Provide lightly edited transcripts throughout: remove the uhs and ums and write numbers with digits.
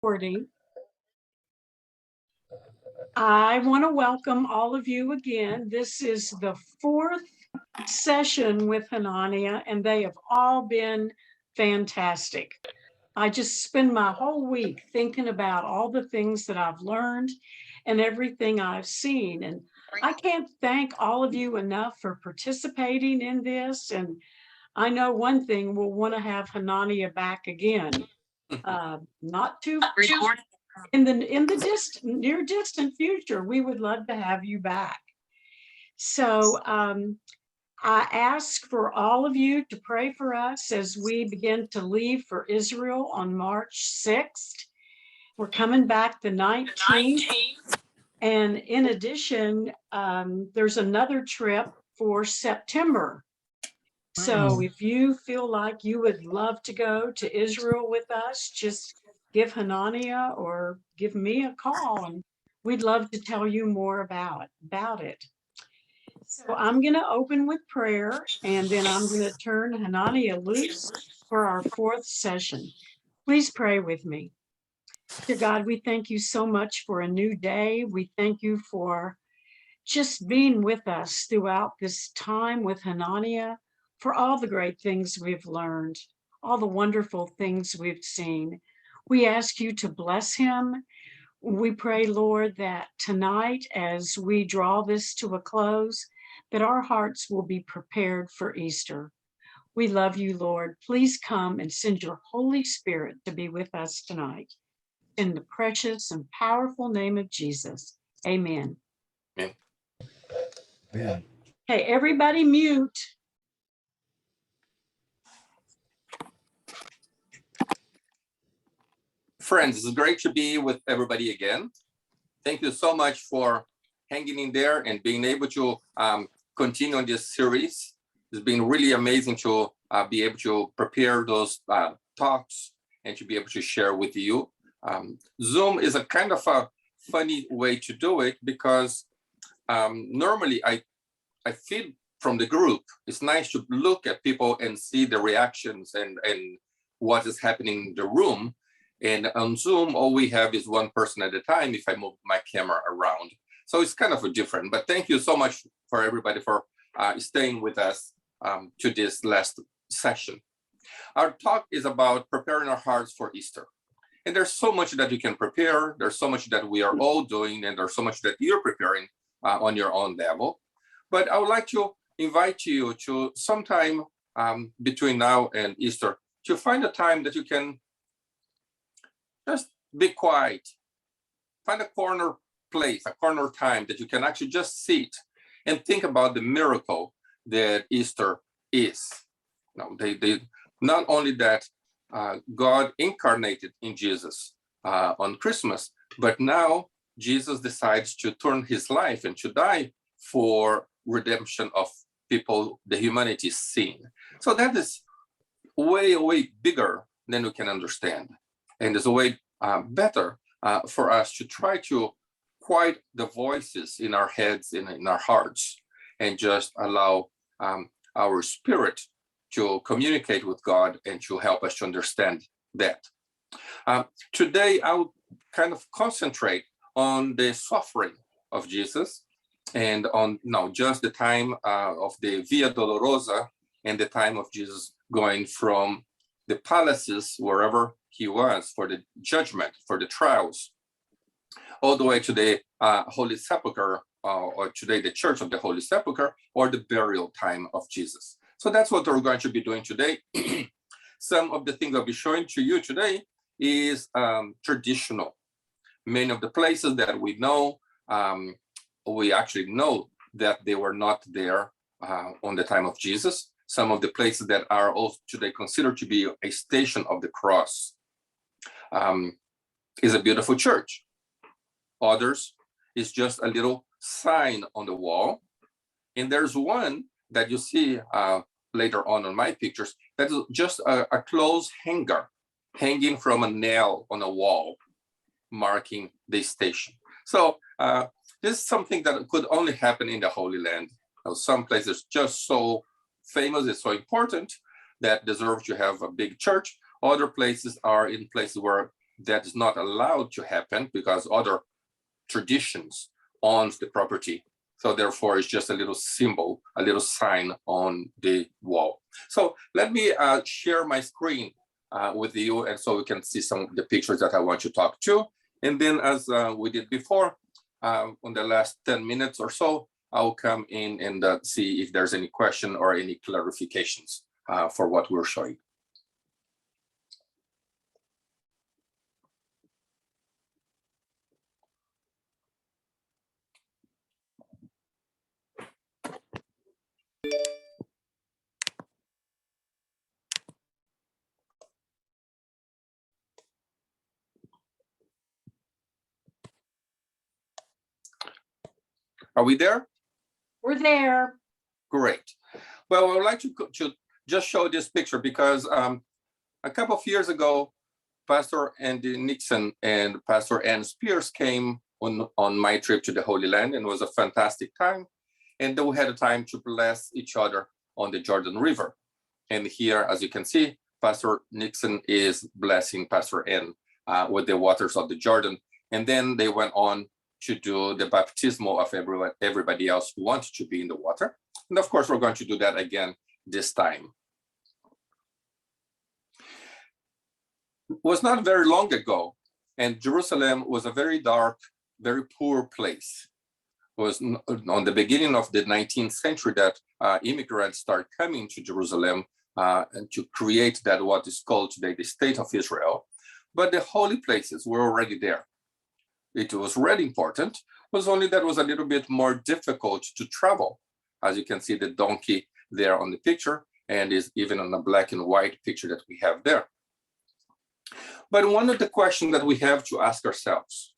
40. I want to welcome all of you again. This is the fourth session with Hannaniah, and they have all been fantastic. I just spend my whole week thinking about all the things that I've learned and everything I've seen. And I can't thank all of you enough for participating in this. And I know one thing, we'll want to have Hannaniah back again. Not too in the near distant future, we would love to have you back. So I ask for all of you to pray for us as we begin to leave for Israel on March 6th. We're coming back the 19th. And in addition, there's another trip for September. So if you feel like you would love to go to Israel with us, just give Hannaniah or give me a call, and we'd love to tell you more about it. So I'm going to open with prayer, and then I'm going to turn Hannaniah loose for our fourth session. Please pray with me. Dear God, we thank you so much for a new day. We thank you for just being with us throughout this time with Hannaniah, for all the great things we've learned, all the wonderful things we've seen. We ask you to bless him. We pray, Lord, that tonight, as we draw this to a close, that our hearts will be prepared for Easter. We love you, Lord. Please come and send your Holy Spirit to be with us tonight. In the precious and powerful name of Jesus, amen. Amen. Hey, everybody mute. Friends, it's great to be with everybody again. Thank you so much for hanging in there and being able to continue on this series. It's been really amazing to be able to prepare those talks and to be able to share with you. Zoom is a kind of a funny way to do it because normally I feel from the group, it's nice to look at people and see the reactions and what is happening in the room. And on Zoom, all we have is one person at a time if I move my camera around. So it's kind of different, but thank you so much for everybody for staying with us to this last session. Our talk is about preparing our hearts for Easter. And there's so much that you can prepare. There's so much that we are all doing, and there's so much that you're preparing on your own level. But I would like to invite you to sometime between now and Easter to find a time that you can just be quiet. Find a corner place, a corner time that you can actually just sit and think about the miracle that Easter is. Now, they not only that God incarnated in Jesus on Christmas, but now Jesus decides to turn his life and to die for redemption of people, the humanity's sin. So that is way, way bigger than we can understand. And it's a way better for us to try to quiet the voices in our heads and in our hearts and just allow our spirit to communicate with God and to help us to understand that. Today, I will kind of concentrate on the suffering of Jesus and on just the time of the Via Dolorosa and the time of Jesus going from the palaces, wherever he was, for the judgment, for the trials, all the way to the Holy Sepulchre, or today the Church of the Holy Sepulchre, or the burial time of Jesus. So that's what we're going to be doing today. Some of the things I'll be showing to you today is traditional. Many of the places that we know, we actually know that they were not there on the time of Jesus. Some of the places that are also today considered to be a station of the cross is a beautiful church. Others is just a little sign on the wall. And there's one that you see later on my pictures that is just a clothes hanger hanging from a nail on a wall, marking the station. So this is something that could only happen in the Holy Land. Some places just so famous, it's so important that deserve to have a big church. Other places are in places where that is not allowed to happen because other traditions owns the property. So therefore, it's just a little symbol, a little sign on the wall. So let me share my screen with you, and so we can see some of the pictures that I want to talk to. And then, as we did before, on the last 10 minutes or so, I'll come in and see if there's any question or any clarifications for what we're showing. Are we there? We're there. Great. Well, I would like to just show this picture because a couple of years ago, Pastor Andy Nixon and Pastor Ann Spears came on my trip to the Holy Land, and it was a fantastic time. And then we had a time to bless each other on the Jordan River. And here, as you can see, Pastor Nixon is blessing Pastor Ann with the waters of the Jordan. And then they went on to do the baptismal of everybody else who wanted to be in the water. And of course, we're going to do that again this time. It was not very long ago, and Jerusalem was a very dark, very poor place. It was on the beginning of the 19th century that immigrants started coming to Jerusalem and to create that what is called today the State of Israel. But the holy places were already there. It was really important. It was only that it was a little bit more difficult to travel. As you can see, the donkey there on the picture, and is even on the black and white picture that we have there. But one of the questions that we have to ask ourselves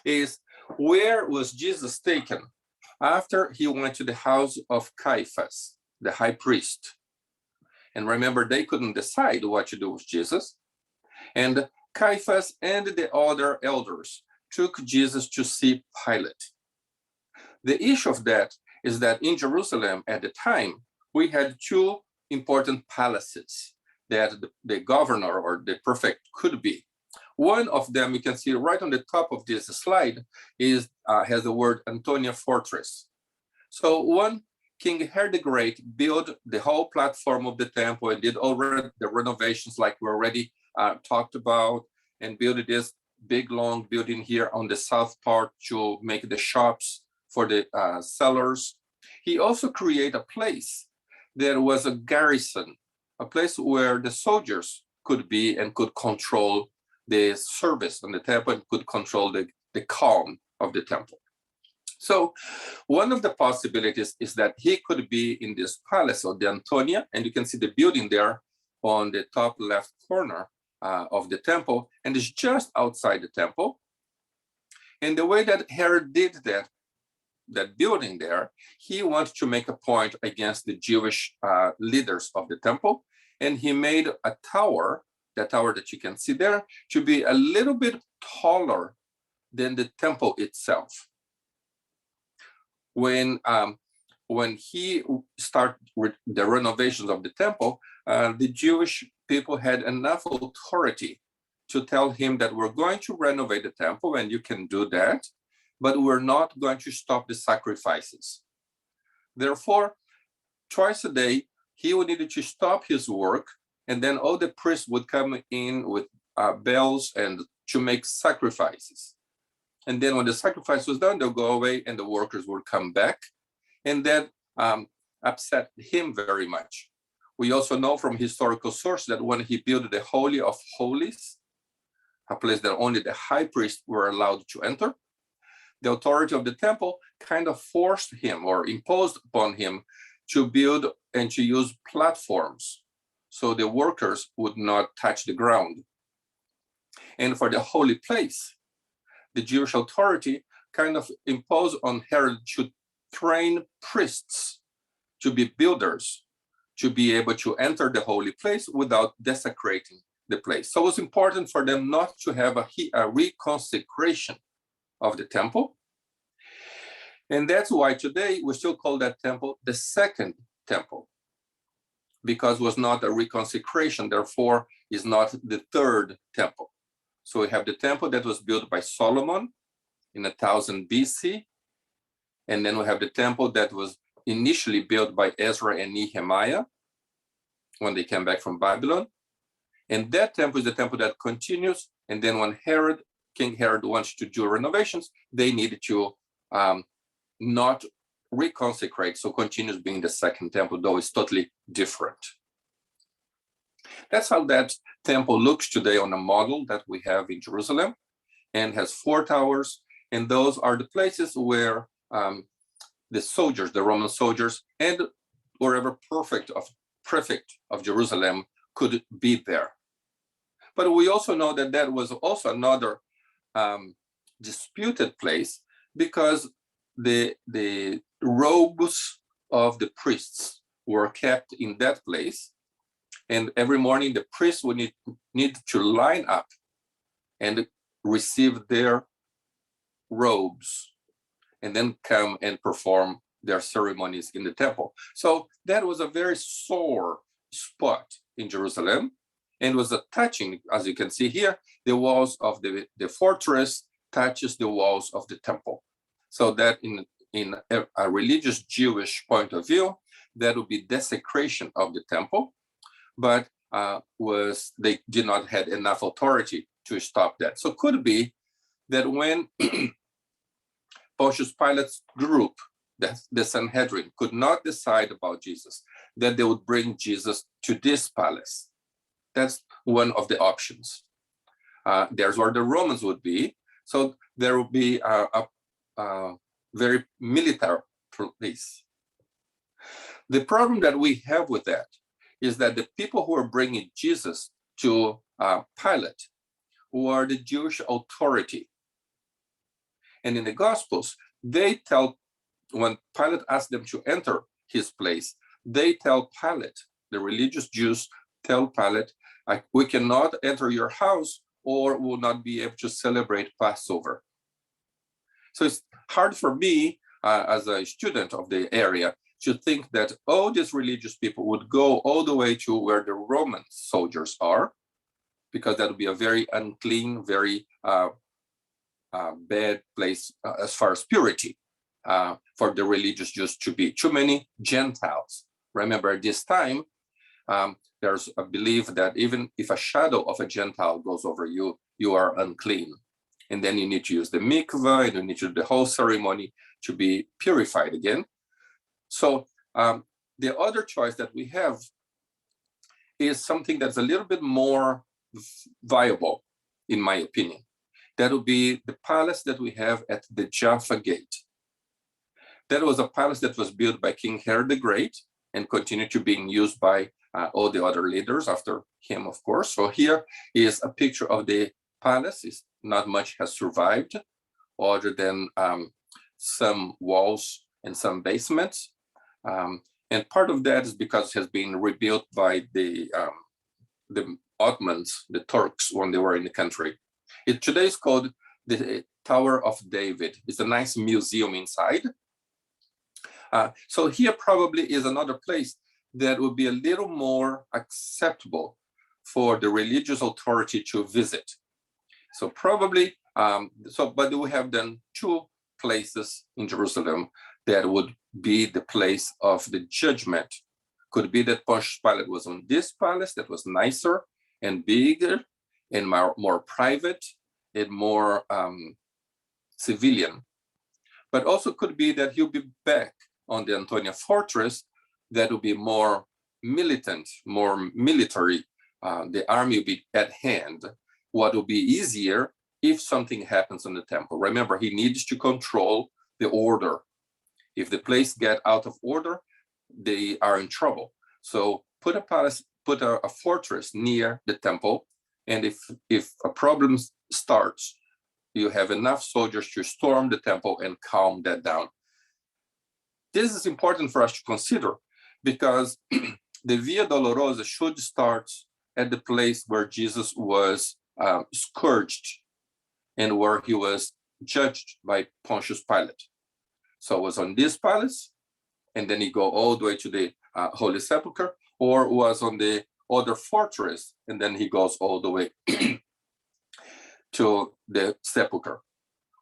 is, where was Jesus taken after he went to the house of Caiaphas, the high priest? And remember, they couldn't decide what to do with Jesus. And Caiaphas and the other elders took Jesus to see Pilate. The issue of that is that in Jerusalem at the time, we had two important palaces that the governor or the prefect could be. One of them, you can see right on the top of this slide, has the word Antonia Fortress. So one, King Herod the Great built the whole platform of the temple and did already the renovations like we already talked about, and built this big long building here on the south part to make the shops for the sellers. He also created a place that was a garrison, a place where the soldiers could be and could control the service in the temple and could control the calm of the temple. So one of the possibilities is that he could be in this palace of the Antonia, and you can see the building there on the top left corner of the temple, and it's just outside the temple. And the way that Herod did that building there, he wanted to make a point against the Jewish leaders of the temple, and he made a tower, the tower that you can see there, to be a little bit taller than the temple itself. When he started the renovations of the temple, the Jewish people had enough authority to tell him that we're going to renovate the temple, and you can do that, but we're not going to stop the sacrifices. Therefore, twice a day, he would need to stop his work, and then all the priests would come in with bells and to make sacrifices. And then when the sacrifice was done, they'll go away and the workers will come back. And that upset him very much. We also know from historical sources that when he built the Holy of Holies, a place that only the high priests were allowed to enter, the authority of the temple kind of forced him or imposed upon him to build and to use platforms so the workers would not touch the ground. And for the holy place, the Jewish authority kind of imposed on Herod to train priests to be builders, to be able to enter the holy place without desecrating the place. So it was important for them not to have a reconsecration of the temple. And that's why today we still call that temple the second temple, because it was not a reconsecration, therefore is not the third temple. So we have the temple that was built by Solomon in 1000 BC. And then we have the temple that was initially built by Ezra and Nehemiah when they came back from Babylon. And that temple is the temple that continues. And then when King Herod wants to do renovations, they needed to not reconsecrate, so continues being the second temple, though it's totally different. That's how that temple looks today on a model that we have in Jerusalem, and has 4 towers. And those are the places where the soldiers, the Roman soldiers, and wherever prefect of Jerusalem could be there. But we also know that that was also another disputed place, because the robes of the priests were kept in that place. And every morning the priests would need to line up and receive their robes and then come and perform their ceremonies in the temple. So that was a very sore spot in Jerusalem, and was touching, as you can see here, the walls of the fortress touches the walls of the temple. So that in a religious Jewish point of view, that would be desecration of the temple, but they did not have enough authority to stop that. So could be that when Pontius Pilate's group, the Sanhedrin, could not decide about Jesus, that they would bring Jesus to this palace. That's one of the options. There's where the Romans would be. So there would be a very military place. The problem that we have with that is that the people who are bringing Jesus to Pilate were the Jewish authority. And in the Gospels, they tell, when Pilate asked them to enter his place, they tell Pilate, the religious Jews tell Pilate, we cannot enter your house or will not be able to celebrate Passover. So it's hard for me as a student of the area to think that all these religious people would go all the way to where the Roman soldiers are, because that would be a very unclean, very bad place as far as purity for the religious Jews to be. Too many Gentiles. Remember, at this time, there's a belief that even if a shadow of a Gentile goes over you, you are unclean. And then you need to use the mikvah, and you need to do the whole ceremony to be purified again. So the other choice that we have is something that's a little bit more viable, in my opinion. That would be the palace that we have at the Jaffa Gate. That was a palace that was built by King Herod the Great and continued to being used by all the other leaders after him, of course. So here is a picture of the palace. Not much has survived other than some walls and some basements. And part of that is because it has been rebuilt by the Ottomans, the Turks, when they were in the country. Today is called the Tower of David. It's a nice museum inside. So here probably is another place that would be a little more acceptable for the religious authority to visit. So probably, but we have then 2 places in Jerusalem that would be the place of the judgment. Could be that Pontius Pilate was on this palace that was nicer and bigger and more private and more civilian. But also could be that he'll be back on the Antonia fortress that will be more militant, more military. The army will be at hand. What will be easier if something happens in the temple. Remember, he needs to control the order. If the place get out of order, they are in trouble. So put a fortress near the temple, and if a problem starts, you have enough soldiers to storm the temple and calm that down. This is important for us to consider, because the Via Dolorosa should start at the place where Jesus was scourged and where he was judged by Pontius Pilate. So it was on this palace, and then he go all the way to the Holy Sepulchre, or was on the other fortress, and then he goes all the way. to the sepulcher.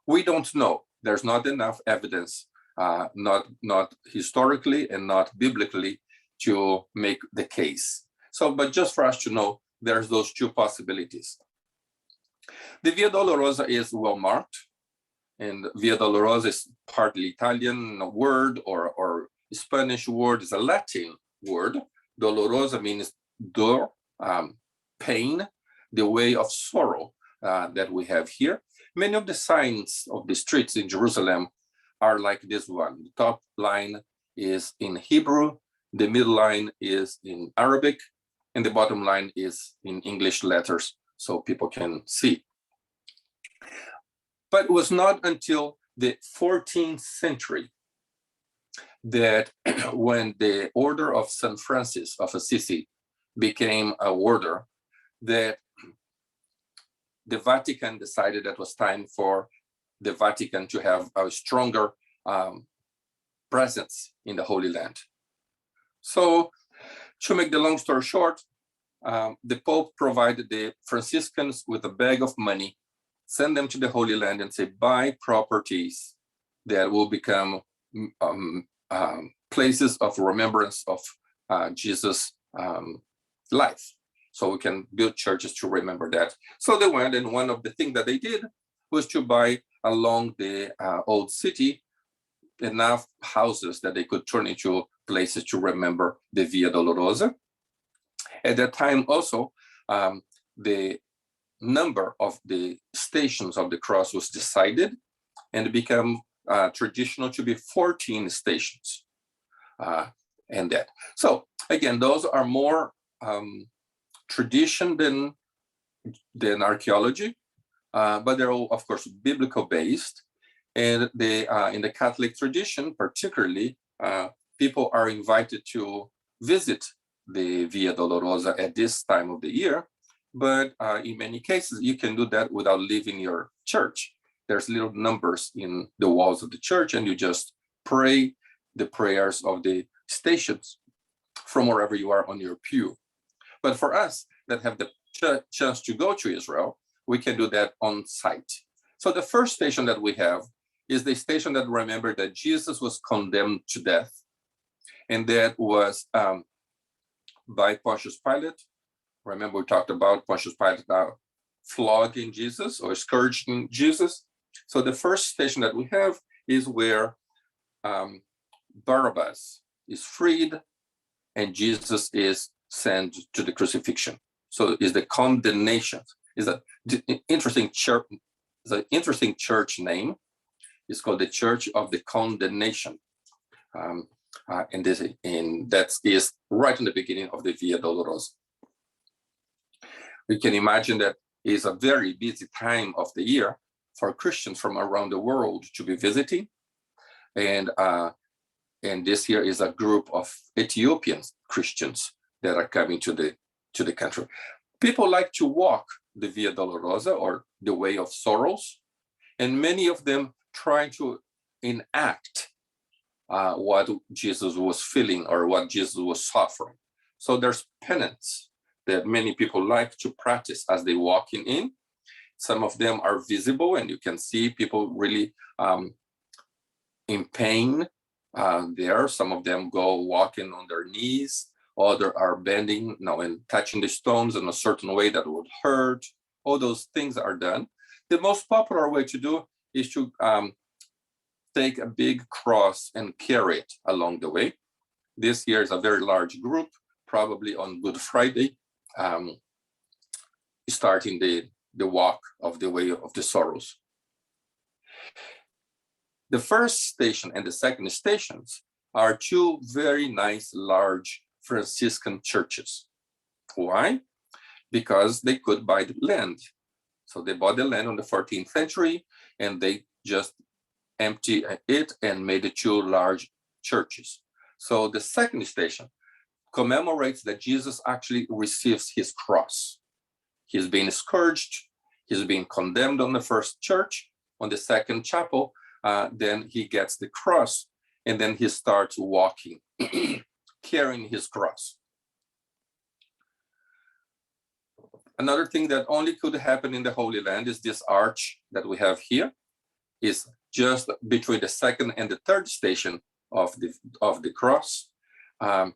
We don't know. There's not enough evidence, not historically and not biblically, to make the case. So, but just for us to know, there's those two possibilities. The Via Dolorosa is well marked, and Via Dolorosa is partly Italian word or Spanish word, is a Latin word. Dolorosa means dor, pain, the way of sorrow that we have here. Many of the signs of the streets in Jerusalem are like this one. The top line is in Hebrew, the middle line is in Arabic, and the bottom line is in English letters so people can see. But it was not until the 14th century that when the order of St. Francis of Assisi became a order, that the Vatican decided that it was time for the Vatican to have a stronger presence in the Holy Land. So, to make the long story short, the Pope provided the Franciscans with a bag of money, send them to the Holy Land and say, buy properties that will become places of remembrance of Jesus' life. So we can build churches to remember that. So they went, and one of the things that they did was to buy along the old city enough houses that they could turn into places to remember the Via Dolorosa. At that time also, the number of the stations of the cross was decided, and it became traditional to be 14 stations. And that. So again, those are more tradition than archaeology, but they're all, of course, biblical based. And they, in the Catholic tradition, particularly, people are invited to visit the Via Dolorosa at this time of the year. But in many cases, you can do that without leaving your church. There's little numbers in the walls of the church, and you just pray the prayers of the stations from wherever you are on your pew. But for us that have the chance to go to Israel, we can do that on site. So the first station that we have is the station that remembered that Jesus was condemned to death. And that was by Pontius Pilate. Remember, we talked about Pontius Pilate flogging Jesus or scourging Jesus. So the first station that we have is where Barabbas is freed and Jesus is sent to the crucifixion. So is the condemnation. Is an interesting church. It's an interesting church name. It's called the Church of the Condemnation, and that is right in the beginning of the Via Dolorosa. We can imagine that it's a very busy time of the year for Christians from around the world to be visiting, and this year is a group of Ethiopian Christians that are coming to the country. People like to walk the Via Dolorosa, or the Way of Sorrows, and many of them try to enact what Jesus was feeling or what Jesus was suffering. So there's penance that many people like to practice as they walking in. Some of them are visible, and you can see people really in pain there. Some of them go walking on their knees. Others are bending, and touching the stones in a certain way that would hurt. All those things are done. The most popular way to do is to take a big cross and carry it along the way. This year is a very large group, probably on Good Friday, starting the walk of the Way of the Sorrows. The first station and the second stations are two very nice, large Franciscan churches. Why? Because they could buy the land. So they bought the land in the 14th century, and they just emptied it and made the two large churches. So the second station commemorates that Jesus actually receives his cross. He's being scourged, he's being condemned on the first church. On the second chapel, then he gets the cross, and then he starts walking, carrying his cross. Another thing that only could happen in the Holy Land is this arch that we have here is just between the second and the third station of the cross. And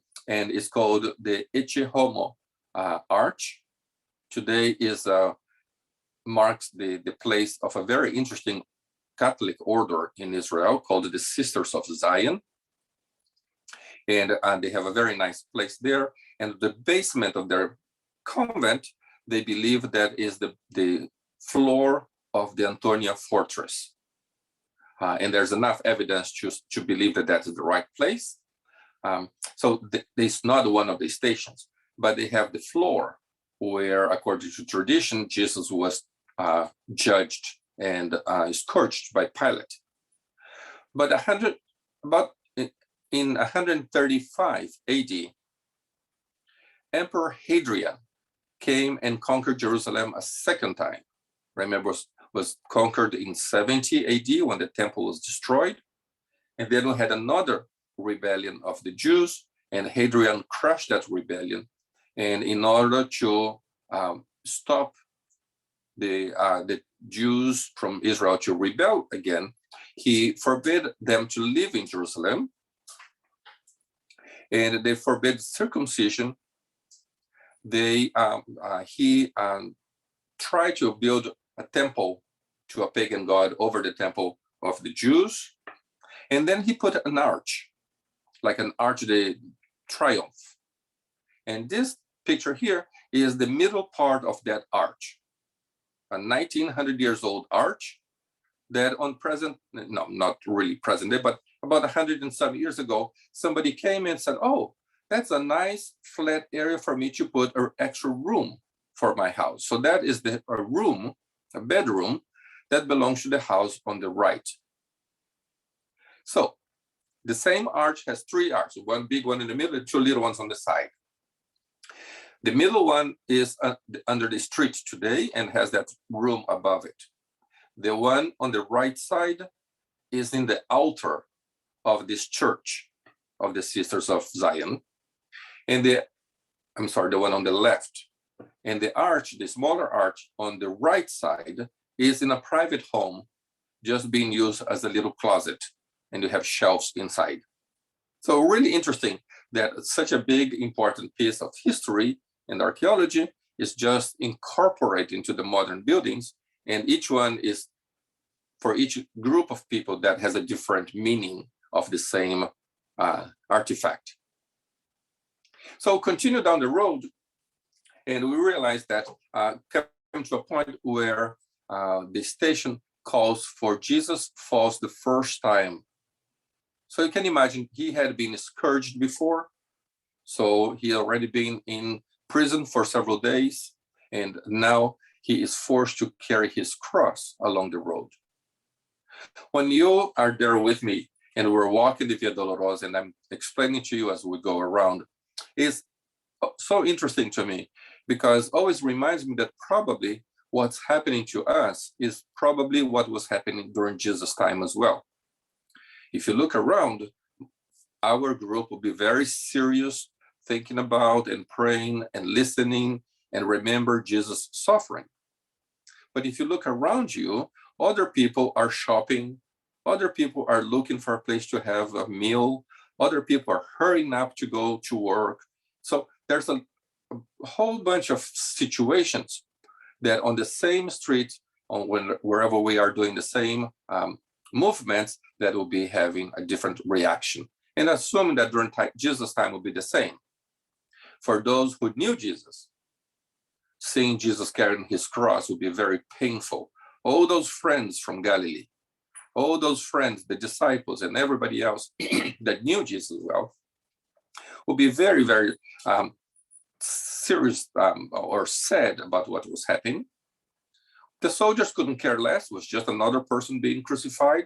it's called the Ecce Homo arch. Today marks the place of a very interesting Catholic order in Israel called the Sisters of Zion. And they have a very nice place there. And the basement of their convent, they believe that is the floor of the Antonia fortress. And there's enough evidence to believe that that is the right place. So it's not one of the stations, but they have the floor where, according to tradition, Jesus was judged and scourged by Pilate. But in 135 AD, Emperor Hadrian came and conquered Jerusalem a second time. Remember, was conquered in 70 AD when the temple was destroyed. And then we had another rebellion of the Jews, and Hadrian crushed that rebellion. And in order to stop the Jews from Israel to rebel again, he forbid them to live in Jerusalem, and they forbid circumcision. He tried to build a temple to a pagan god over the temple of the Jews, and then he put an arch, like an arch de triomphe. And this picture here is the middle part of that arch, a 1900 years old arch that not really present day, but about 100 and some years ago, somebody came and said, oh, that's a nice flat area for me to put an extra room for my house. So that is a bedroom that belongs to the house on the right. So the same arch has three arches, one big one in the middle and two little ones on the side. The middle one is under the street today and has that room above it. The one on the right side is in the altar of this church of the Sisters of Zion. And the one on the left. And the arch, the smaller arch on the right side, is in a private home, just being used as a little closet, and you have shelves inside. So really interesting that such a big, important piece of history and archaeology is just incorporated into the modern buildings, and each one is for each group of people that has a different meaning of the same artifact. So continue down the road, and we realize that come to a point where the station calls for Jesus falls the first time. So you can imagine he had been scourged before, so he already been in prison for several days, and now he is forced to carry his cross along the road. When you are there with me and we're walking the Via Dolorosa, and I'm explaining to you as we go around, is so interesting to me, because always reminds me that probably what's happening to us is probably what was happening during Jesus' time as well. If you look around, our group will be very serious, thinking about and praying and listening and remember Jesus' suffering. But if you look around you, other people are shopping, other people are looking for a place to have a meal, other people are hurrying up to go to work. So there's a whole bunch of situations that on the same street, wherever we are doing the same movements, that will be having a different reaction. And assuming that during Jesus' time will be the same. For those who knew Jesus, seeing Jesus carrying his cross would be very painful. All those friends from Galilee, all those friends, the disciples and everybody else that knew Jesus well, would be very, very serious or sad about what was happening. The soldiers couldn't care less. It was just another person being crucified.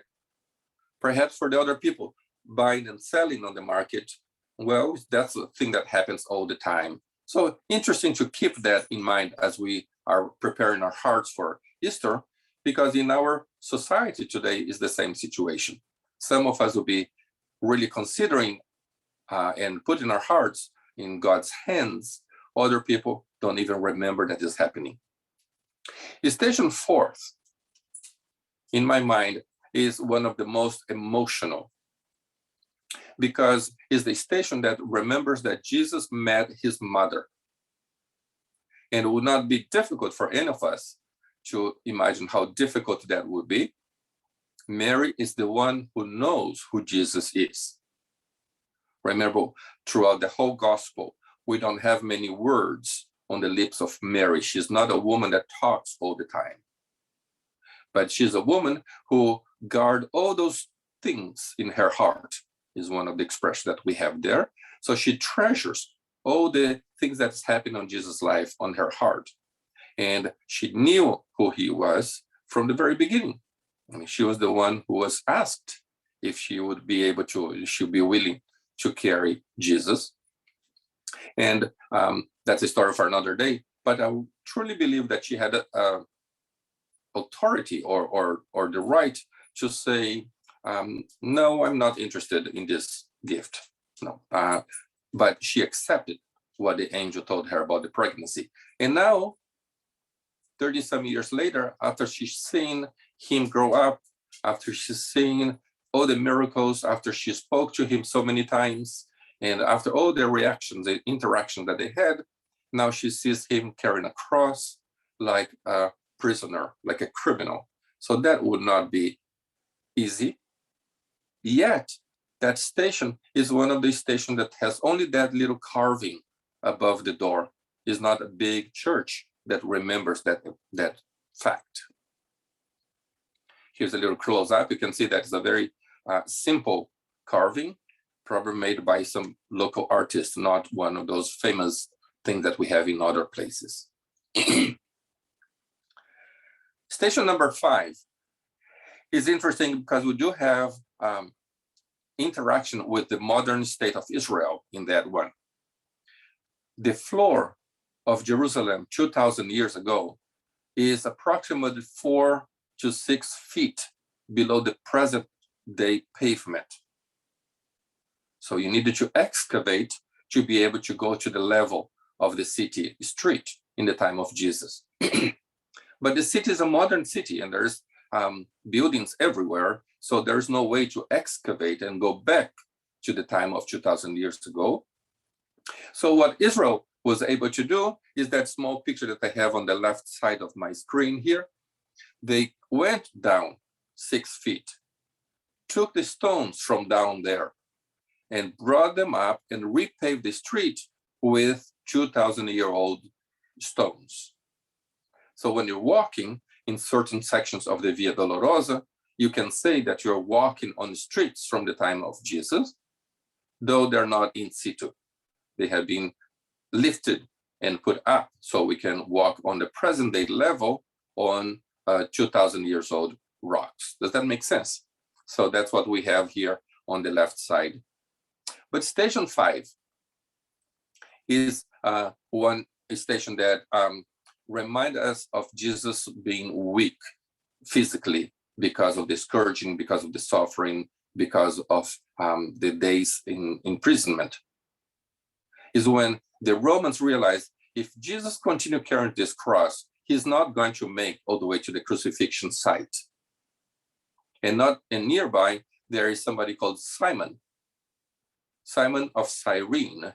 Perhaps for the other people, buying and selling on the market, well, that's a thing that happens all the time. So interesting to keep that in mind as we are preparing our hearts for Easter, because in our society today is the same situation. Some of us will be really considering and putting our hearts in God's hands Other people don't even remember that is happening. Station 4, in my mind, is one of the most emotional, because it's the station that remembers that Jesus met his mother. And it would not be difficult for any of us to imagine how difficult that would be. Mary is the one who knows who Jesus is. Remember, throughout the whole gospel, we don't have many words on the lips of Mary. She's not a woman that talks all the time, but she's a woman who guards all those things in her heart, is one of the expressions that we have there. So she treasures all the things that's happened on Jesus' life on her heart. And she knew who he was from the very beginning. I mean, she was the one who was asked if she would be able to, she'd be willing to carry Jesus. And that's a story for another day. But I truly believe that she had authority or the right to say, no, I'm not interested in this gift. No, but she accepted what the angel told her about the pregnancy. And now, 30 some years later, after she's seen him grow up, after she's seen all the miracles, after she spoke to him so many times, and after all the reactions, the interaction that they had, now she sees him carrying a cross like a prisoner, like a criminal. So that would not be easy. Yet, that station is one of the stations that has only that little carving above the door. It's not a big church that remembers that fact. Here's a little close-up. You can see that it's a very simple carving, probably made by some local artist, not one of those famous things that we have in other places. Station number 5 is interesting because we do have interaction with the modern state of Israel in that one. The floor of Jerusalem 2,000 years ago is approximately 4 to 6 feet below the present day pavement. So you needed to excavate to be able to go to the level of the city street in the time of Jesus. But the city is a modern city and there's buildings everywhere. So there's no way to excavate and go back to the time of 2,000 years ago. So what Israel was able to do is that small picture that I have on the left side of my screen here. They went down 6 feet, took the stones from down there and brought them up and repaved the street with 2,000-year-old stones. So when you're walking in certain sections of the Via Dolorosa, you can say that you're walking on the streets from the time of Jesus, though they're not in situ. They have been lifted and put up so we can walk on the present day level on 2,000 years old rocks. Does that make sense? So that's what we have here on the left side. But station 5 is one station that reminds us of Jesus being weak physically because of the scourging, because of the suffering, because of the days in imprisonment. Is when the Romans realized if Jesus continued carrying this cross, he's not going to make all the way to the crucifixion site. And nearby, there is somebody called Simon of Cyrene,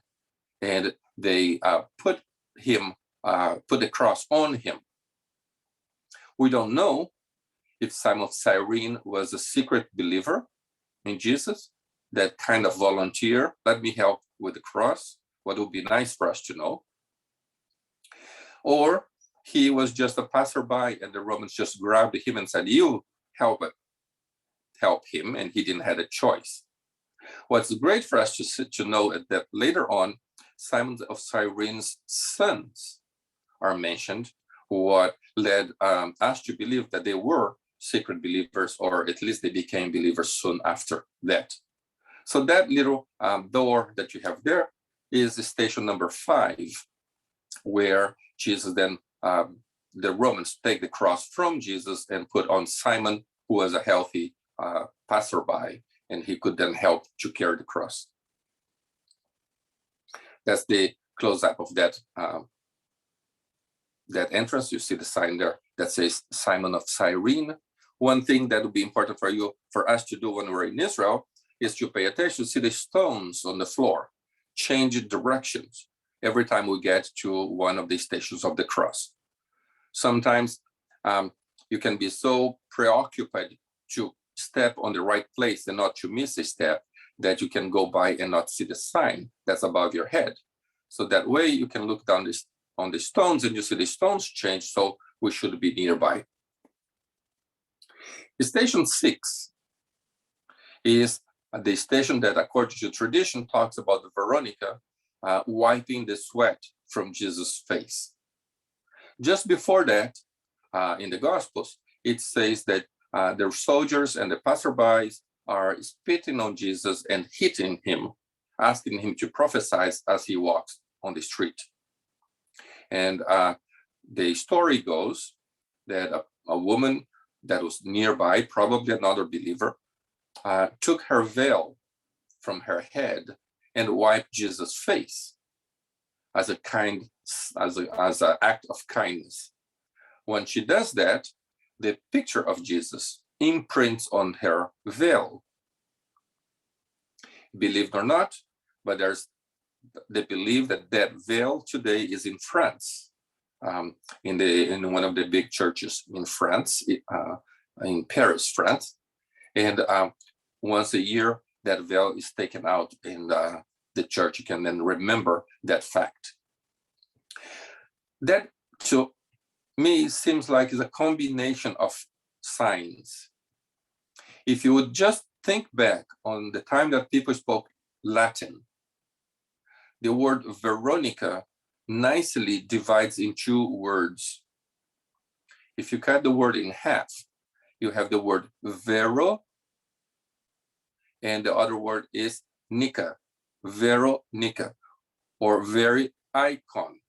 and they put the cross on him. We don't know if Simon of Cyrene was a secret believer in Jesus, that kind of volunteer, let me help with the cross, what would be nice for us to know. Or he was just a passerby and the Romans just grabbed him and said, you help him, and he didn't have a choice. What's great for us to know that later on, Simon of Cyrene's sons are mentioned, what led us to believe that they were secret believers, or at least they became believers soon after that. So that little door that you have there is the station number 5, where Jesus then, the Romans take the cross from Jesus and put on Simon, who was a healthy passerby, and he could then help to carry the cross. That's the close-up of that entrance. You see the sign there that says Simon of Cyrene. One thing that would be important for us to do when we're in Israel is to pay attention to see the stones on the floor change directions every time we get to one of the stations of the cross. Sometimes you can be so preoccupied to step on the right place and not to miss a step that you can go by and not see the sign that's above your head. So that way you can look down on the stones and you see the stones change, so we should be nearby. Station 6 is the station that, according to tradition, talks about Veronica wiping the sweat from Jesus' face. Just before that, in the Gospels, it says that the soldiers and the passerbys are spitting on Jesus and hitting him, asking him to prophesy as he walks on the street. And the story goes that a woman that was nearby, probably another believer, took her veil from her head and wiped Jesus' face as an act of kindness. When she does that, the picture of Jesus imprints on her veil. Believed or not, but they believe that veil today is in France, in one of the big churches in France, in Paris, France. And once a year, that veil is taken out, and the church can then remember that fact. That, to me, seems like it's a combination of signs. If you would just think back on the time that people spoke Latin, the word Veronica nicely divides in two words. If you cut the word in half, you have the word vero, and the other word is nica, Veronica, or very icon.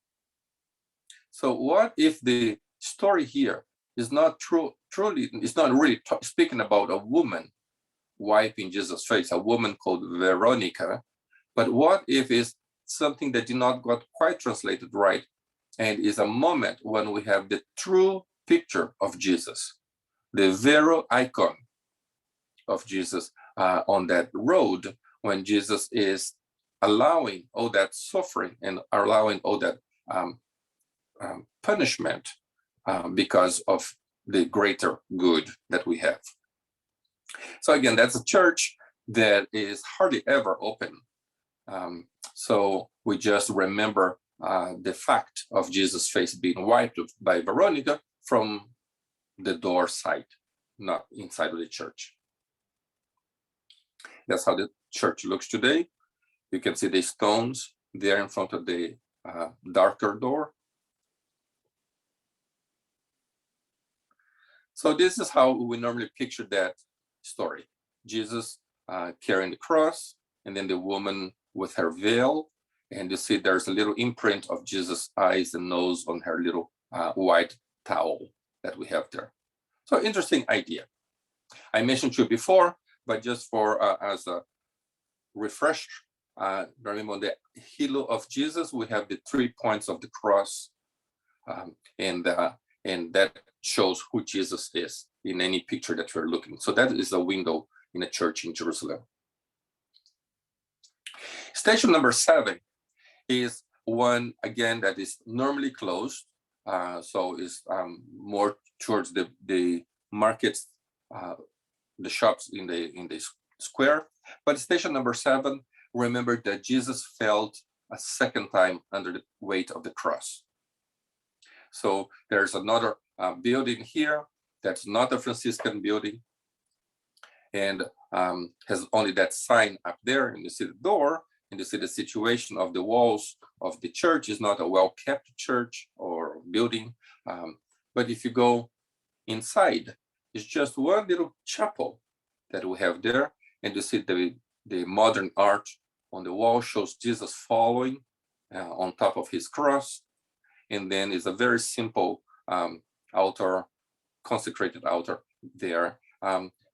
So what if the story here is not truly, it's not really speaking about a woman wiping Jesus' face, a woman called Veronica, but what if it's something that did not got quite translated right, and is a moment when we have the true picture of Jesus, the vero icon of Jesus on that road, when Jesus is allowing all that suffering and allowing all that punishment because of the greater good that we have. So again, that's a church that is hardly ever open. So we just remember the fact of Jesus' face being wiped by Veronica from the door side, not inside of the church. That's how the church looks today. You can see the stones there in front of the darker door. So this is how we normally picture that story. Jesus carrying the cross, and then the woman with her veil, and you see there's a little imprint of Jesus' eyes and nose on her little white towel that we have there. So interesting idea. I mentioned to you before, but just for as a refresh, remember on the halo of Jesus, we have the 3 points of the cross, and that shows who Jesus is in any picture that you're looking. So that is a window in a church in Jerusalem. Station number 7 is one, again, that is normally closed. So is more towards the markets, the shops in the square. But station number 7, remember that Jesus felt a second time under the weight of the cross. So there's another building here that's not a Franciscan building, and has only that sign up there, and you see the door, and you see the situation of the walls of the church is not a well-kept church or building. But if you go inside, it's just one little chapel that we have there, and you see the modern art on the wall shows Jesus following on top of his cross, and then is a very simple altar, consecrated altar there.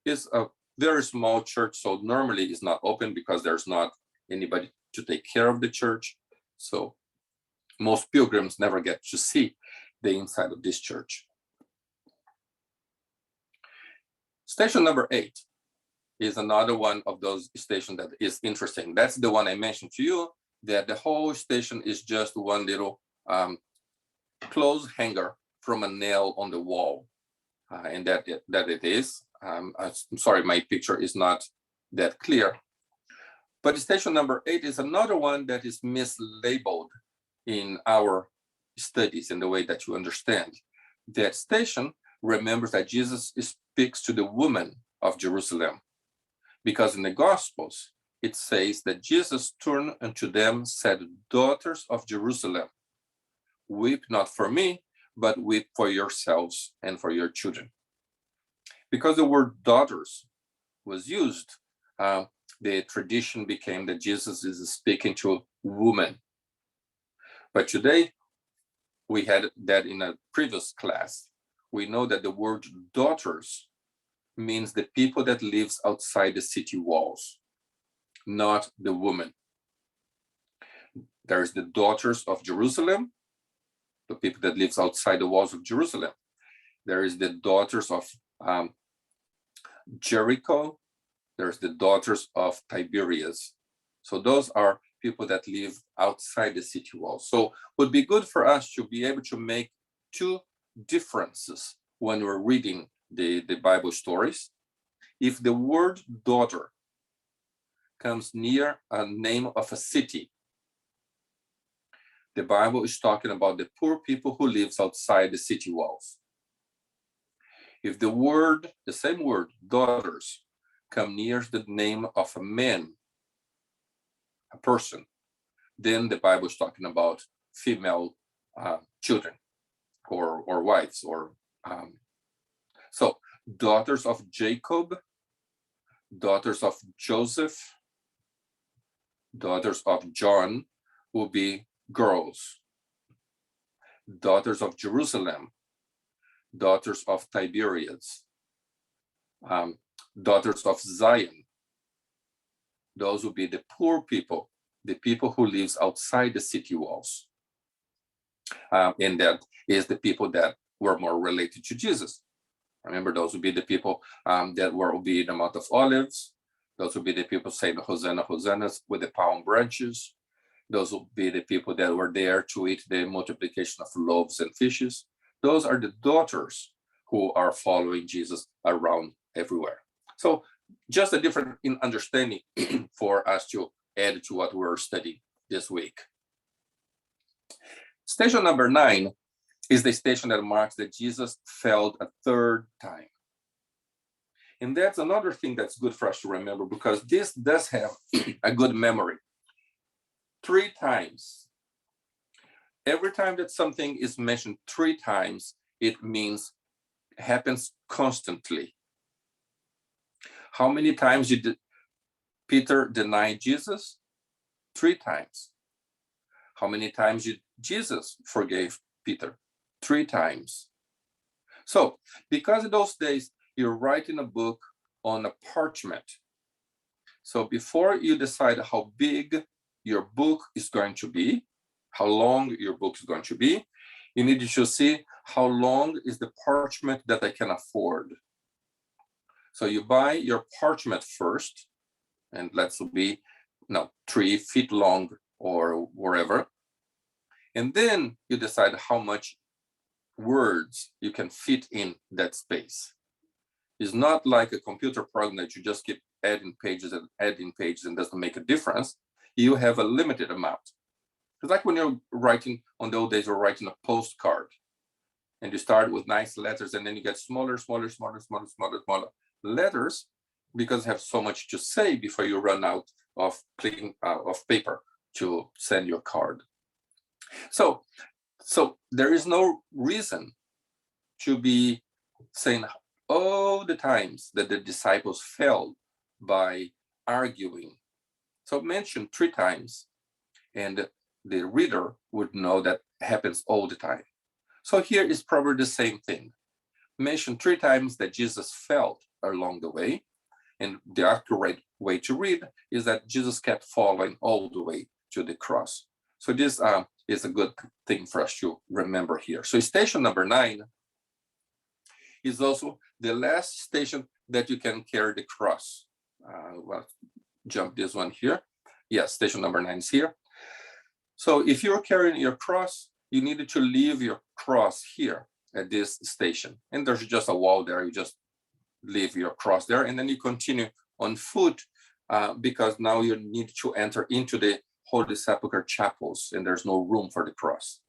It's a very small church, so normally it's not open because there's not anybody to take care of the church. So most pilgrims never get to see the inside of this church. Station number 8 is another one of those stations that is interesting. That's the one I mentioned to you, that the whole station is just one little clothes hanger from a nail on the wall. And that it is. I'm sorry, my picture is not that clear. But station number 8 is another one that is mislabeled in our studies in the way that you understand. That station remembers that Jesus speaks to the woman of Jerusalem, because in the Gospels, it says that Jesus turned unto them, said, daughters of Jerusalem, weep not for me, but weep for yourselves and for your children. Because the word daughters was used, the tradition became that Jesus is speaking to women. But today, we had that in a previous class. We know that the word daughters means the people that lives outside the city walls, not the woman. There's the daughters of Jerusalem, the people that lives outside the walls of Jerusalem. There is the daughters of Jericho. There's the daughters of Tiberias. So those are people that live outside the city walls. So it would be good for us to be able to make two differences when we're reading the Bible stories. If the word daughter comes near a name of a city, the Bible is talking about the poor people who lives outside the city walls. If the same word, daughters, come near the name of a man, a person, then the Bible is talking about female children or wives. So daughters of Jacob, daughters of Joseph, daughters of John will be girls. Daughters of Jerusalem, daughters of Tiberias, daughters of Zion. Those will be the poor people, the people who lives outside the city walls. And that is the people that were more related to Jesus. Remember, those would be the people that will be in the Mount of Olives. Those will be the people saying Hosanna, Hosanna with the palm branches. Those will be the people that were there to eat the multiplication of loaves and fishes. Those are the daughters who are following Jesus around everywhere. So just a different understanding for us to add to what we're studying this week. Station number 9 is the station that marks that Jesus failed a third time. And that's another thing that's good for us to remember, because this does have a good memory. 3 times. Every time that something is mentioned 3 times, it means it happens constantly. How many times did Peter deny Jesus? 3 times. How many times did Jesus forgave Peter? 3 times. So, because in those days, you're writing a book on a parchment. So before you decide how big your book is going to be, how long your book is going to be, you need to see how long is the parchment that I can afford. So you buy your parchment first, and let's be 3 feet long or wherever. And then you decide how much words you can fit in that space. It's not like a computer program that you just keep adding pages and doesn't make a difference. You have a limited amount. It's like when you're writing, on the old days, you're writing a postcard. And you start with nice letters, and then you get smaller letters, because you have so much to say before you run out of paper to send your card. So there is no reason to be saying all the times that the disciples failed by arguing. So mention 3 times, and the reader would know that happens all the time. So here is probably the same thing. Mention 3 times that Jesus failed along the way, and the accurate way to read is that Jesus kept following all the way to the cross. So this is a good thing for us to remember here. So station number 9 is also the last station that you can carry the cross. Well, jump this one here. Yes, station number 9 is here. So if you're carrying your cross, you needed to leave your cross here at this station. And there's just a wall there. You just leave your cross there, and then you continue on foot because now you need to enter into the Holy Sepulchre chapels, and there's no room for the cross.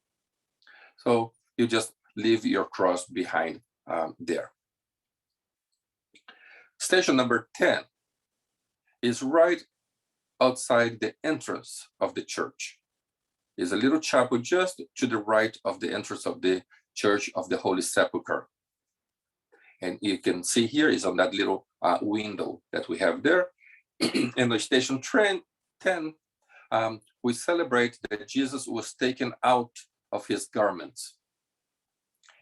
So you just leave your cross behind there. Station number 10 is right outside the entrance of the church. Is a little chapel just to the right of the entrance of the Church of the Holy Sepulchre. And you can see here is on that little window that we have there. And the station 10, we celebrate that Jesus was taken out of his garments.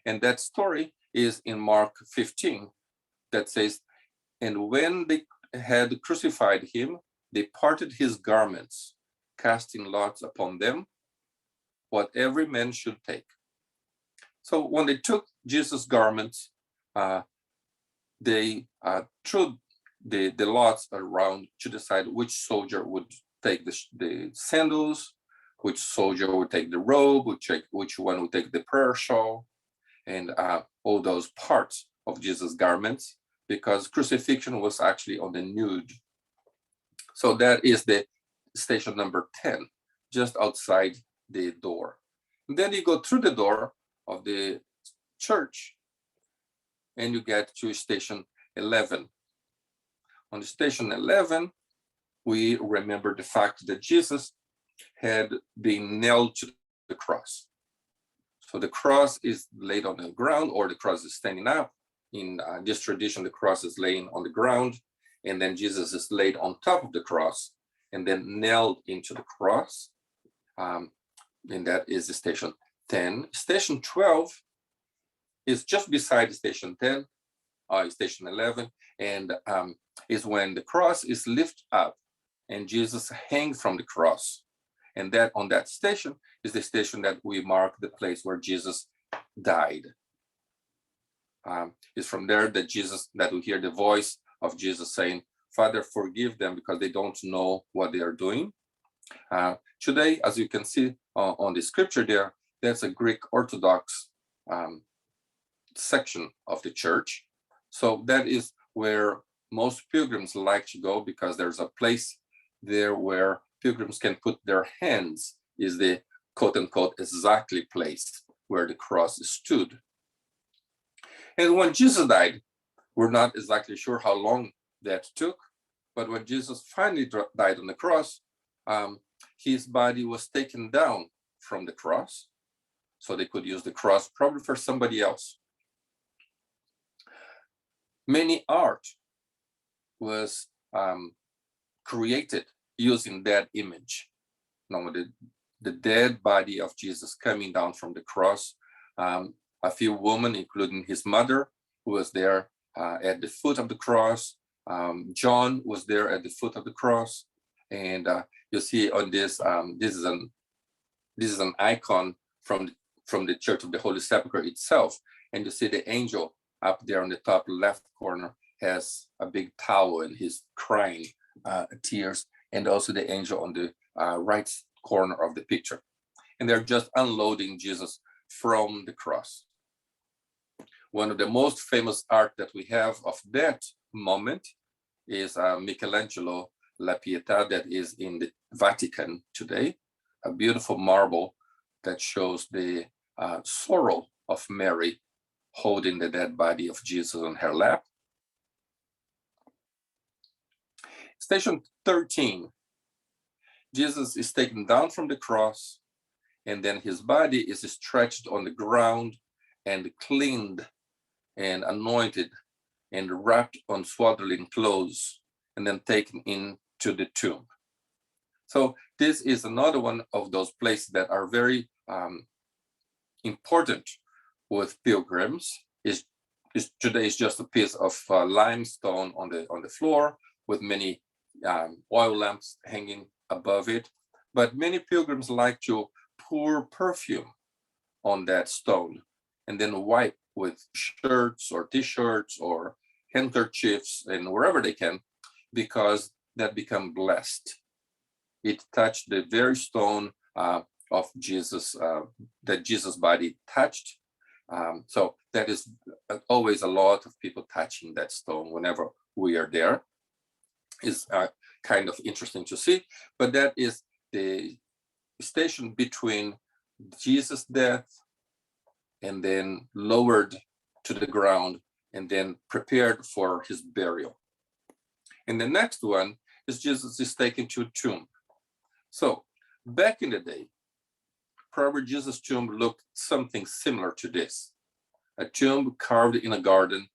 And that story is in Mark 15 that says, and when they had crucified him, they parted his garments, casting lots upon them, what every man should take. So when they took Jesus' garments, they threw the lots around to decide which soldier would take the sandals, which soldier would take the robe, which one would take the prayer shawl, and all those parts of Jesus' garments, because crucifixion was actually on the nude. So that is the station number 10, just outside the door. And then you go through the door of the church and you get to station 11. On station 11, we remember the fact that Jesus had been nailed to the cross. So the cross is laid on the ground, or the cross is standing up. In this tradition, the cross is laying on the ground, and then Jesus is laid on top of the cross and then nailed into the cross. And that is the station 10. Station 12 is just beside station 10, station 11, and is when the cross is lifted up and Jesus hangs from the cross. And that on that station is the station that we mark the place where Jesus died. It's from there that we hear the voice of Jesus saying, Father, forgive them because they don't know what they are doing. Today, as you can see on the scripture there, there's a Greek Orthodox section of the church. So that is where most pilgrims like to go, because there's a place there where pilgrims can put their hands, is the quote unquote exactly place where the cross stood. And when Jesus died, we're not exactly sure how long that took, but when Jesus finally died on the cross, his body was taken down from the cross, so they could use the cross probably for somebody else. Many art was created using that image. Now, the dead body of Jesus coming down from the cross. A few women, including his mother, who was there at the foot of the cross. John was there at the foot of the cross. And you see on this, this is an icon from the Church of the Holy Sepulchre itself. And you see the angel up there on the top left corner has a big towel and he's crying tears. And also the angel on the right corner of the picture. And they're just unloading Jesus from the cross. One of the most famous art that we have of that moment is Michelangelo La Pietà, that is in the Vatican today, a beautiful marble that shows the sorrow of Mary holding the dead body of Jesus on her lap. Station 13, Jesus is taken down from the cross, and then his body is stretched on the ground and cleaned and anointed and wrapped on swaddling clothes and then taken into the tomb. So this is another one of those places that are very important with pilgrims. Today is just a piece of limestone on the floor with many oil lamps hanging above it. But many pilgrims like to pour perfume on that stone and then wipe with shirts or t-shirts or handkerchiefs and wherever they can, because that become blessed. It touched the very stone of Jesus, that Jesus' body touched. So that is always a lot of people touching that stone whenever we are there. Is kind of interesting to see, but that is the station between Jesus' death and then lowered to the ground and then prepared for his burial. And the next one is Jesus is taken to a tomb. So back in the day, probably Jesus' tomb looked something similar to this. A tomb carved in a garden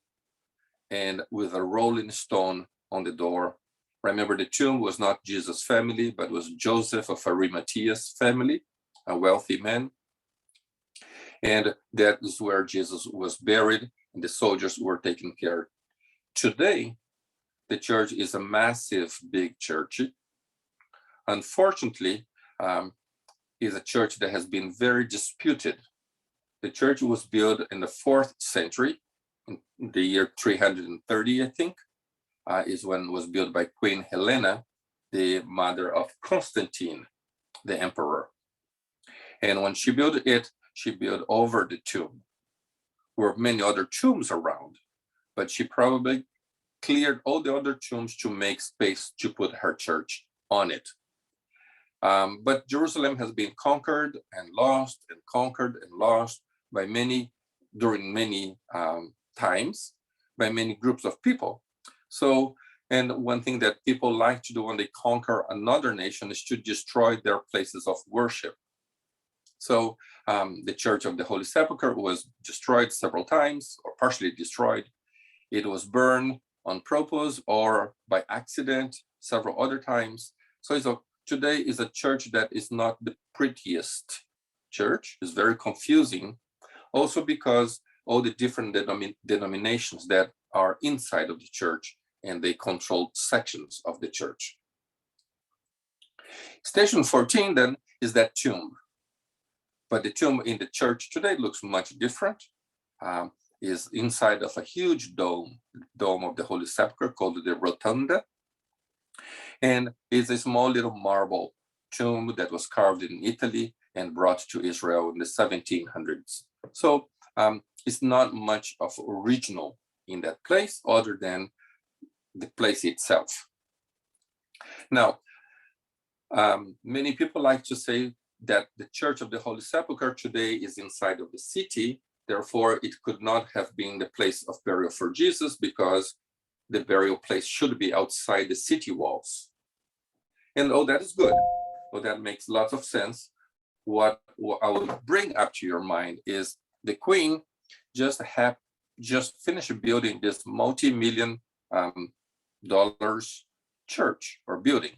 and with a rolling stone on the door. Remember, the tomb was not Jesus' family, but was Joseph of Arimathea's family, a wealthy man. And that is where Jesus was buried and the soldiers were taken care of. Today, the church is a massive, big church. Unfortunately, is a church that has been very disputed. The church was built in the 4th century, in the year 330, I think, is when it was built by Queen Helena, the mother of Constantine, the emperor. And when she built it, she built over the tomb. There were many other tombs around, but she probably cleared all the other tombs to make space to put her church on it. But Jerusalem has been conquered and lost and conquered and lost by many, during many times, by many groups of people. So, and one thing that people like to do when they conquer another nation is to destroy their places of worship. So the Church of the Holy Sepulchre was destroyed several times, or partially destroyed. It was burned on purpose or by accident several other times. So today is a church that is not the prettiest church. It's very confusing, also because all the different denominations that are inside of the church, and they control sections of the church. Station 14 then is that tomb. But the tomb in the church today looks much different. Is inside of a huge dome of the Holy Sepulchre called the Rotunda. And it's a small little marble tomb that was carved in Italy and brought to Israel in the 1700s. So it's not much of original in that place other than the place itself. Now, many people like to say that the Church of the Holy Sepulchre today is inside of the city. Therefore, it could not have been the place of burial for Jesus because the burial place should be outside the city walls. And that is good. That makes lots of sense. What I would bring up to your mind is the Queen just finished building this multi-million dollars church or building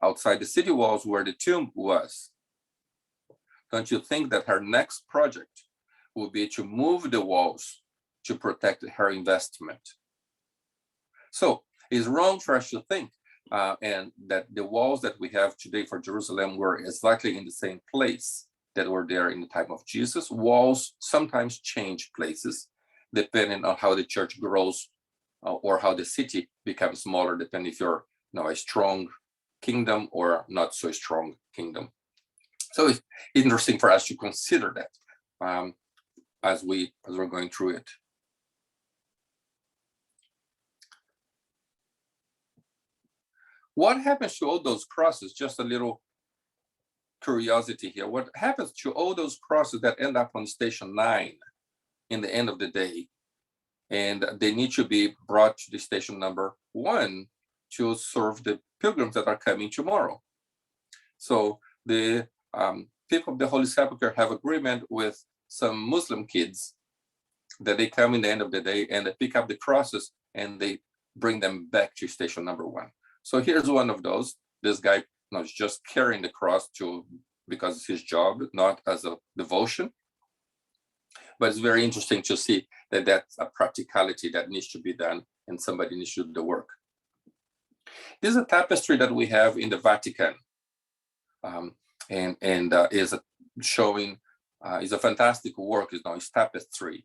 outside the city walls where the tomb was. Don't you think that her next project will be to move the walls to protect her investment? So it's wrong for us to think and that the walls that we have today for Jerusalem were exactly in the same place that were there in the time of Jesus. Walls sometimes change places depending on how the church grows or how the city becomes smaller, depending if you're a strong kingdom or not so strong kingdom. So it's interesting for us to consider that as we're going through it. What happens to all those crosses? Just a little curiosity here. What happens to all those crosses that end up on station 9 in the end of the day? And they need to be brought to the station number 1 to serve the pilgrims that are coming tomorrow. So the people of the Holy Sepulchre have agreement with some Muslim kids that they come in the end of the day and they pick up the crosses and they bring them back to station number 1. So here's one of those. This guy is just carrying the cross because it's his job, not as a devotion. But it's very interesting to see that that's a practicality that needs to be done and somebody needs to do the work. This is a tapestry that we have in the Vatican. and is showing is a fantastic work. It's tapestry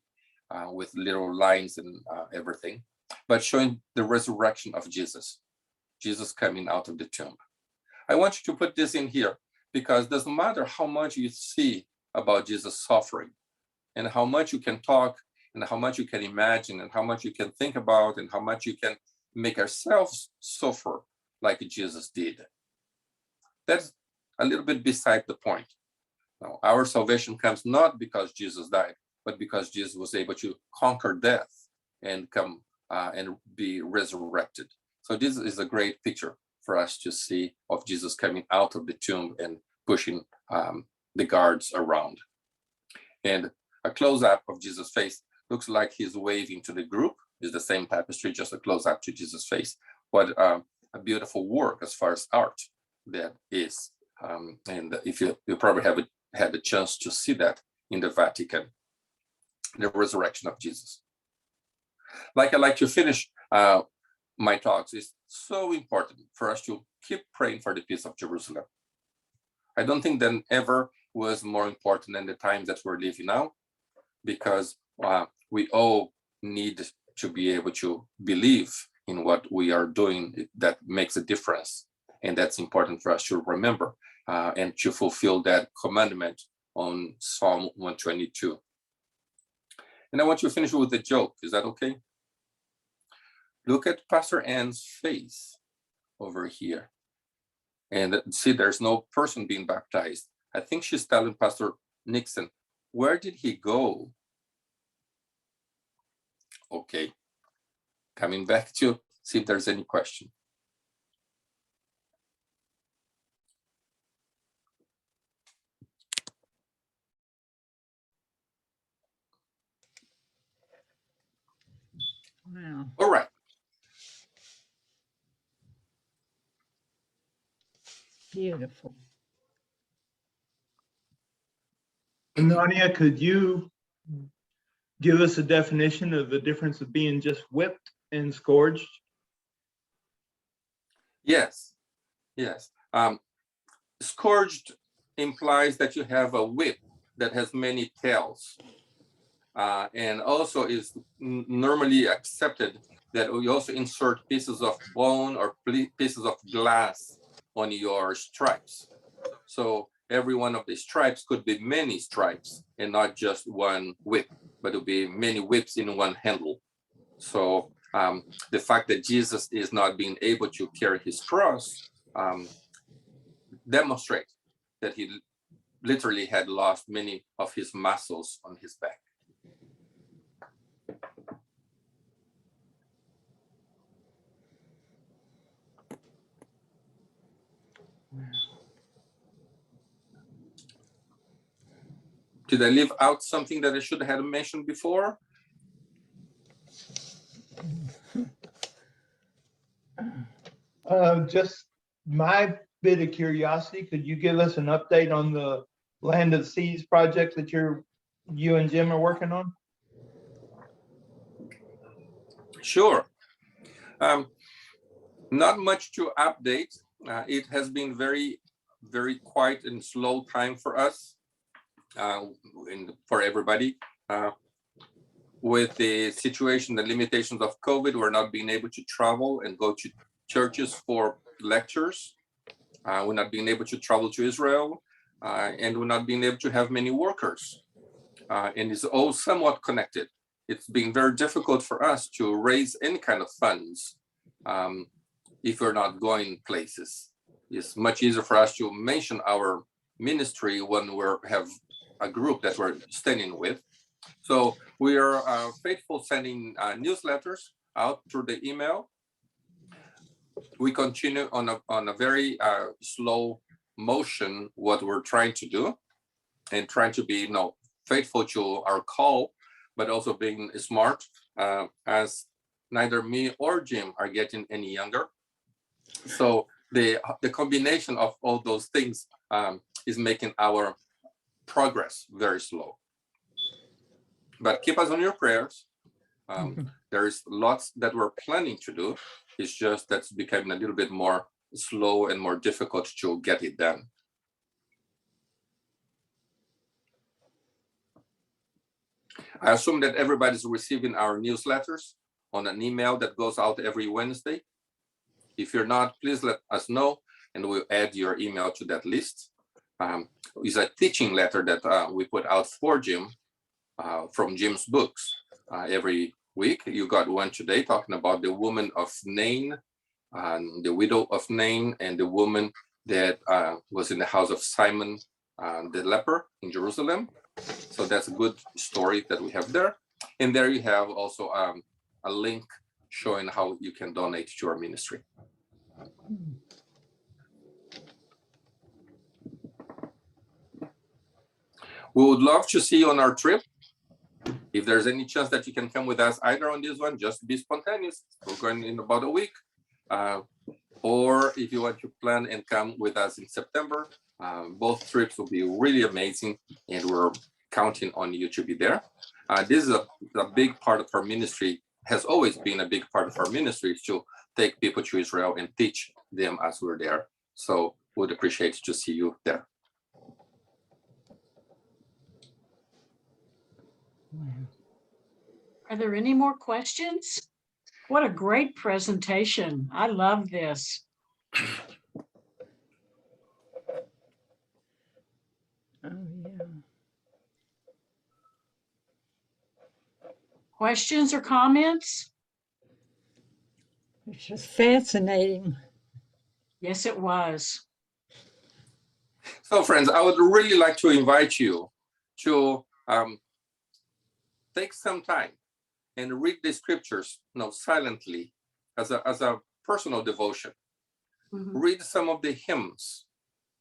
with little lines and everything, but showing the resurrection of Jesus coming out of the tomb. I want you to put this in here because it doesn't matter how much you see about Jesus suffering and how much you can talk and how much you can imagine and how much you can think about and how much you can make ourselves suffer like Jesus did. That's a little bit beside the point. Now, our salvation comes not because Jesus died, but because Jesus was able to conquer death and come and be resurrected. So this is a great picture for us to see of Jesus coming out of the tomb and pushing the guards around. And a close-up of Jesus' face looks like he's waving to the group. It's the same tapestry, just a close-up to Jesus' face. What a beautiful work as far as art that is. And if you probably have had a chance to see that in the Vatican, the resurrection of Jesus. Like I like to finish my talks, it's so important for us to keep praying for the peace of Jerusalem. I don't think that ever was more important than the time that we're living now, because we all need to be able to believe in what we are doing that makes a difference. And that's important for us to remember and to fulfill that commandment on Psalm 122. And I want to finish with a joke. Is that okay? Look at Pastor Ann's face over here. And see, there's no person being baptized. I think she's telling Pastor Nixon, where did he go? Okay. Coming back to see if there's any question. Wow. All right. Beautiful. Nadia, could you give us a definition of the difference of being just whipped and scourged? Yes. Scourged implies that you have a whip that has many tails. And also is normally accepted that we also insert pieces of bone or pieces of glass on your stripes. So every one of the stripes could be many stripes and not just one whip, but it would be many whips in one handle. So the fact that Jesus is not being able to carry his cross demonstrates that he literally had lost many of his muscles on his back. Did I leave out something that I should have mentioned before? Just my bit of curiosity, could you give us an update on the Land of Seas project that you and Jim are working on? Sure. Not much to update. It has been very, very quiet and slow time for us and for everybody. With the situation, the limitations of COVID, we're not being able to travel and go to churches for lectures. We're not being able to travel to Israel, and we're not being able to have many workers. And it's all somewhat connected. It's been very difficult for us to raise any kind of funds if we're not going places. It's much easier for us to mention our ministry when we have a group that we're standing with. So we are faithful sending newsletters out through the email. We continue on a very slow motion what we're trying to do, and trying to be faithful to our call, but also being smart as neither me or Jim are getting any younger. So the combination of all those things is making our progress very slow. But keep us on your prayers. There's lots that we're planning to do. It's just that's becoming a little bit more slow and more difficult to get it done. I assume that everybody's receiving our newsletters on an email that goes out every Wednesday. If you're not, please let us know, and we'll add your email to that list. It's a teaching letter that we put out for Jim from Jim's books. Every week, you got one today talking about the woman of Nain, the widow of Nain, and the woman that was in the house of Simon the leper in Jerusalem. So that's a good story that we have there. And there you have also a link showing how you can donate to our ministry. We would love to see you on our trip. If there's any chance that you can come with us either on this one, just be spontaneous. We're going in about a week. Or if you want to plan and come with us in September, both trips will be really amazing, and we're counting on you to be there. This is a big part of our ministry, has always been a big part of our ministry, to take people to Israel and teach them as we're there. So would appreciate to see you there. Are there any more questions? What a great presentation. I love this. Oh, yeah. Questions or comments? It's just fascinating. Yes, it was. So friends, I would really like to invite you to take some time and read the scriptures, silently, as a personal devotion. Mhm. Read some of the hymns.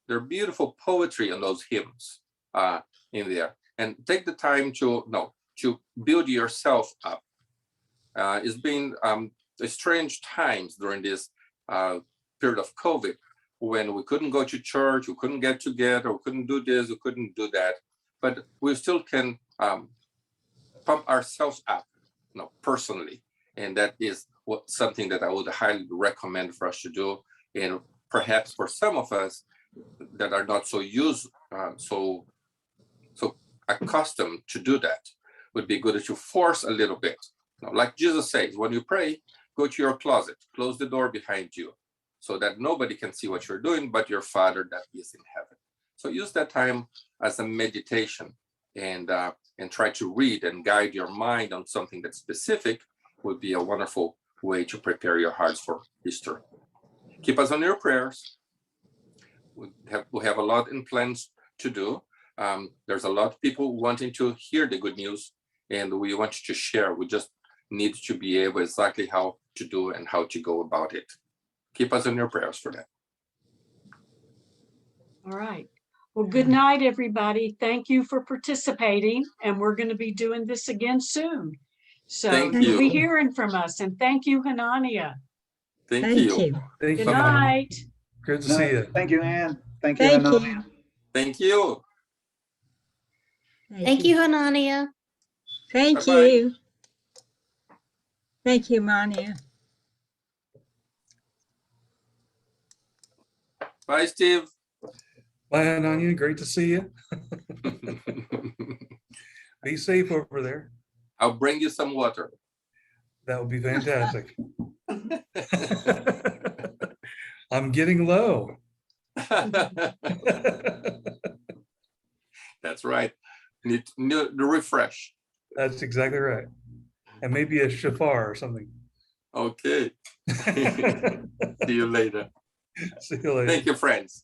There are beautiful poetry on those hymns in there, and take the time to build yourself up. It's been strange times during this period of COVID, when we couldn't go to church, we couldn't get together, we couldn't do this, we couldn't do that, but we still can pump ourselves up, personally, and that is something that I would highly recommend for us to do. And perhaps for some of us that are not so accustomed to do that, would be good to force a little bit. Like Jesus says, when you pray, go to your closet, close the door behind you, so that nobody can see what you're doing but your Father that is in heaven. So use that time as a meditation, and try to read and guide your mind on something that's specific. Would be a wonderful way to prepare your hearts for Easter. Keep us on your prayers. We have a lot in plans to do. There's a lot of people wanting to hear the good news, and we want to share. We just need to be able exactly how to do and how to go about it. Keep us in your prayers for that. All right. Well, good night, everybody. Thank you for participating, and we're going to be doing this again soon. So Thank you'll be you. hearing from us, and thank you, Hannaniah. Thank Thank you. you. Thank Good you. night. Good to see you. Thank you, Ann. Thank you. Thank Hannah. you. Thank you. Thank you, Hannaniah. Thank Bye-bye. you. Thank you, Mania. Bye, Steve. Bye, Hannaniah. Great to see you. Be safe over there. I'll bring you some water. That would be fantastic. I'm getting low. That's right. Need to refresh. That's exactly right. And maybe a shofar or something. Okay. See you later. See you later. Thank you, friends.